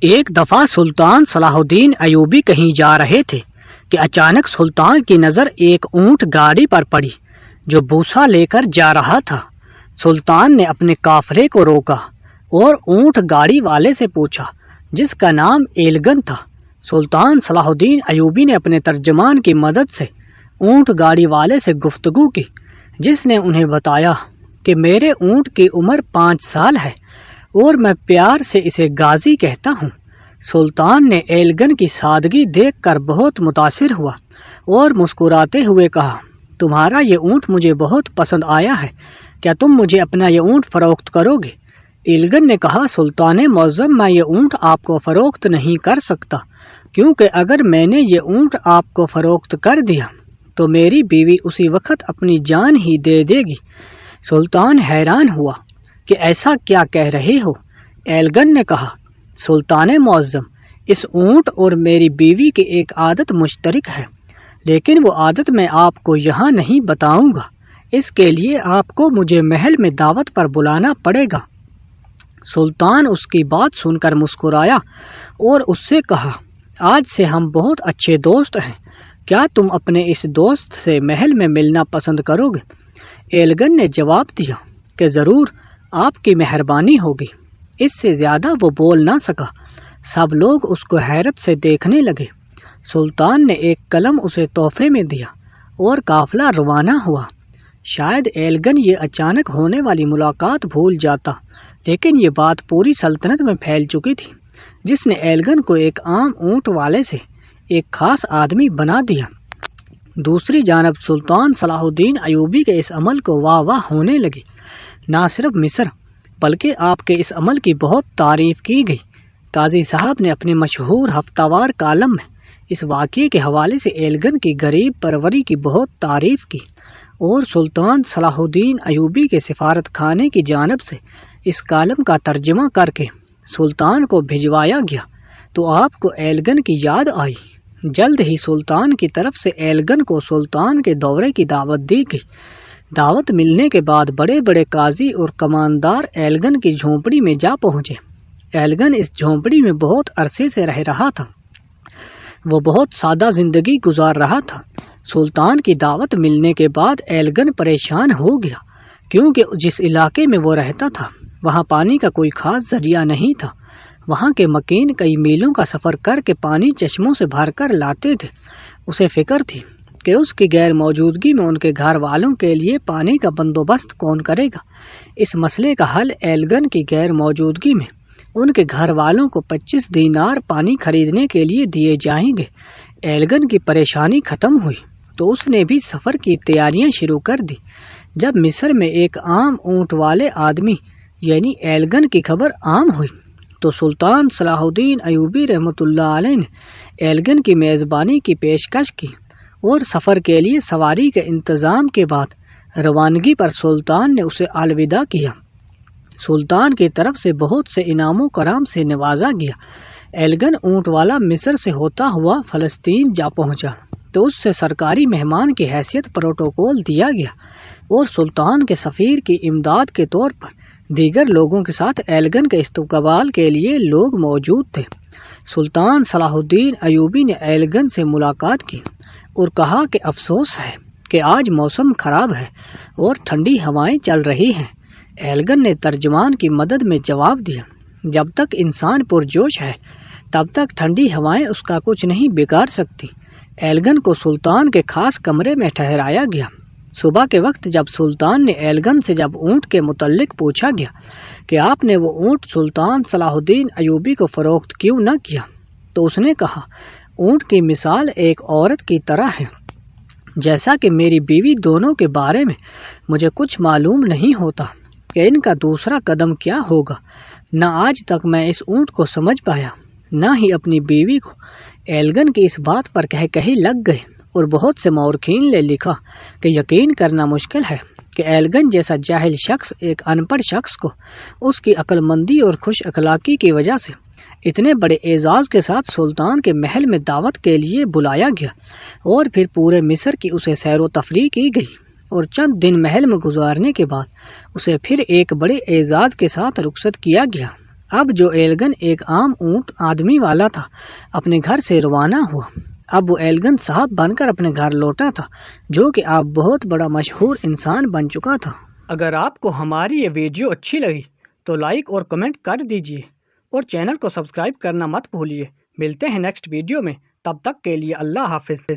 ایک دفعہ سلطان صلاح الدین ایوبی کہیں جا رہے تھے کہ اچانک سلطان کی نظر ایک اونٹ گاڑی پر پڑی جو بوسا لے کر جا رہا تھا۔ سلطان نے اپنے قافلے کو روکا اور اونٹ گاڑی والے سے پوچھا، جس کا نام ایلگن تھا۔ سلطان صلاح الدین ایوبی نے اپنے ترجمان کی مدد سے اونٹ گاڑی والے سے گفتگو کی، جس نے انہیں بتایا کہ میرے اونٹ کی عمر 5 سال ہے اور میں پیار سے اسے غازی کہتا ہوں۔ سلطان نے ایلگن کی سادگی دیکھ کر بہت متاثر ہوا اور مسکراتے ہوئے کہا، تمہارا یہ اونٹ مجھے بہت پسند آیا ہے، کیا تم مجھے اپنا یہ اونٹ فروخت کرو گے؟ ایلگن نے کہا، سلطان معظم، میں یہ اونٹ آپ کو فروخت نہیں کر سکتا، کیونکہ اگر میں نے یہ اونٹ آپ کو فروخت کر دیا تو میری بیوی اسی وقت اپنی جان ہی دے دے گی۔ سلطان حیران ہوا کہ ایسا کیا کہہ رہے ہو؟ ایلگن نے کہا، سلطان معظم، اس اونٹ اور میری بیوی کی ایک عادت مشترک ہے، لیکن وہ عادت میں آپ کو یہاں نہیں بتاؤں گا۔ اس کے لیے آپ کو مجھے محل میں دعوت پر بلانا پڑے گا۔ سلطان اس کی بات سن کر مسکرایا اور اس سے کہا، آج سے ہم بہت اچھے دوست ہیں، کیا تم اپنے اس دوست سے محل میں ملنا پسند کرو گے؟ ایلگن نے جواب دیا کہ ضرور، آپ کی مہربانی ہوگی۔ اس سے زیادہ وہ بول نہ سکا۔ سب لوگ اس کو حیرت سے دیکھنے لگے۔ سلطان نے ایک قلم اسے تحفے میں دیا اور قافلہ روانہ ہوا۔ شاید ایلگن یہ اچانک ہونے والی ملاقات بھول جاتا، لیکن یہ بات پوری سلطنت میں پھیل چکی تھی، جس نے ایلگن کو ایک عام اونٹ والے سے ایک خاص آدمی بنا دیا۔ دوسری جانب سلطان صلاح الدین ایوبی کے اس عمل کو واہ واہ ہونے لگی۔ نہ صرف مصر بلکہ آپ کے اس عمل کی بہت تعریف کی گئی۔ قاضی صاحب نے اپنے مشہور ہفتہ وار کالم میں اس واقعے کے حوالے سے ایلگن کی غریب پروری کی بہت تعریف کی، اور سلطان صلاح الدین ایوبی کے سفارت خانے کی جانب سے اس کالم کا ترجمہ کر کے سلطان کو بھجوایا گیا تو آپ کو ایلگن کی یاد آئی۔ جلد ہی سلطان کی طرف سے ایلگن کو سلطان کے دورے کی دعوت دی گئی۔ دعوت ملنے کے بعد بڑے بڑے قاضی اور کماندار ایلگن کی جھونپڑی میں جا پہنچے۔ ایلگن اس جھونپڑی میں بہت عرصے سے رہ رہا تھا۔ وہ بہت سادہ زندگی گزار رہا تھا۔ سلطان کی دعوت ملنے کے بعد ایلگن پریشان ہو گیا، کیونکہ جس علاقے میں وہ رہتا تھا وہاں پانی کا کوئی خاص ذریعہ نہیں تھا۔ وہاں کے مکین کئی میلوں کا سفر کر کے پانی چشموں سے بھر کر لاتے تھے۔ اسے فکر تھی کہ اس کی غیر موجودگی میں ان کے گھر والوں کے لیے پانی کا بندوبست کون کرے گا۔ اس مسئلے کا حل ایلگن کی غیر موجودگی میں ان کے گھر والوں کو 25 دینار پانی خریدنے کے لیے دیے جائیں گے۔ ایلگن کی پریشانی ختم ہوئی تو اس نے بھی سفر کی تیاریاں شروع کر دی۔ جب مصر میں ایک عام اونٹ والے آدمی یعنی ایلگن کی خبر عام ہوئی تو سلطان صلاح الدین ایوبی رحمۃ اللہ علیہ نے ایلگن کی میزبانی کی پیشکش کی، اور سفر کے لیے سواری کے انتظام کے بعد روانگی پر سلطان نے اسے الوداع کیا۔ سلطان کی طرف سے بہت سے انعام و کرام سے نوازا گیا۔ ایلگن اونٹ والا مصر سے ہوتا ہوا فلسطین جا پہنچا تو اس سے سرکاری مہمان کی حیثیت پروٹوکول دیا گیا، اور سلطان کے سفیر کی امداد کے طور پر دیگر لوگوں کے ساتھ ایلگن کے استقبال کے لیے لوگ موجود تھے۔ سلطان صلاح الدین ایوبی نے ایلگن سے ملاقات کی اور کہا کہ افسوس ہے کہ آج موسم خراب ہے اور ٹھنڈی ہوائیں چل رہی ہیں۔ ایلگن نے ترجمان کی مدد میں جواب دیا، جب تک انسان پرجوش ہے تب تک ٹھنڈی ہوائیں اس کا کچھ نہیں بگاڑ سکتی۔ ایلگن کو سلطان کے خاص کمرے میں ٹھہرایا گیا۔ صبح کے وقت جب سلطان نے ایلگن سے جب اونٹ کے متعلق پوچھا گیا کہ آپ نے وہ اونٹ سلطان صلاح الدین ایوبی کو فروخت کیوں نہ کیا، تو اس نے کہا، اونٹ کی مثال ایک عورت کی طرح ہے۔ جیسا کہ میری بیوی دونوں کے بارے میں مجھے کچھ معلوم نہیں ہوتا کہ ان کا دوسرا قدم کیا ہوگا، نہ آج تک میں اس اونٹ کو سمجھ پایا، نہ ہی اپنی بیوی کو۔ ایلگن کی اس بات پر کہی لگ گئے، اور بہت سے مورخین نے لکھا کہ یقین کرنا مشکل ہے کہ ایلگن جیسا جاہل شخص ایک ان پڑھ شخص کو اس کی عقل مندی اور خوش اخلاقی کی وجہ سے اتنے بڑے اعزاز کے ساتھ سلطان کے محل میں دعوت کے لیے بلایا گیا، اور پھر پورے مصر کی اسے سیر و تفریح کی گئی، اور چند دن محل میں گزارنے کے بعد اسے پھر ایک بڑے اعزاز کے ساتھ رخصت کیا گیا۔ اب جو ایلگن ایک عام اونٹ آدمی والا تھا اپنے گھر سے روانہ ہوا۔ اب وہ ایلگن صاحب بن کر اپنے گھر لوٹا تھا، جو کہ اب بہت بڑا مشہور انسان بن چکا تھا۔ اگر آپ کو ہماری یہ ویڈیو اچھی لگی تو لائک اور کمنٹ کر دیجئے اور چینل کو سبسکرائب کرنا مت بھولیے۔ ملتے ہیں نیکسٹ ویڈیو میں، تب تک کے لیے اللہ حافظ۔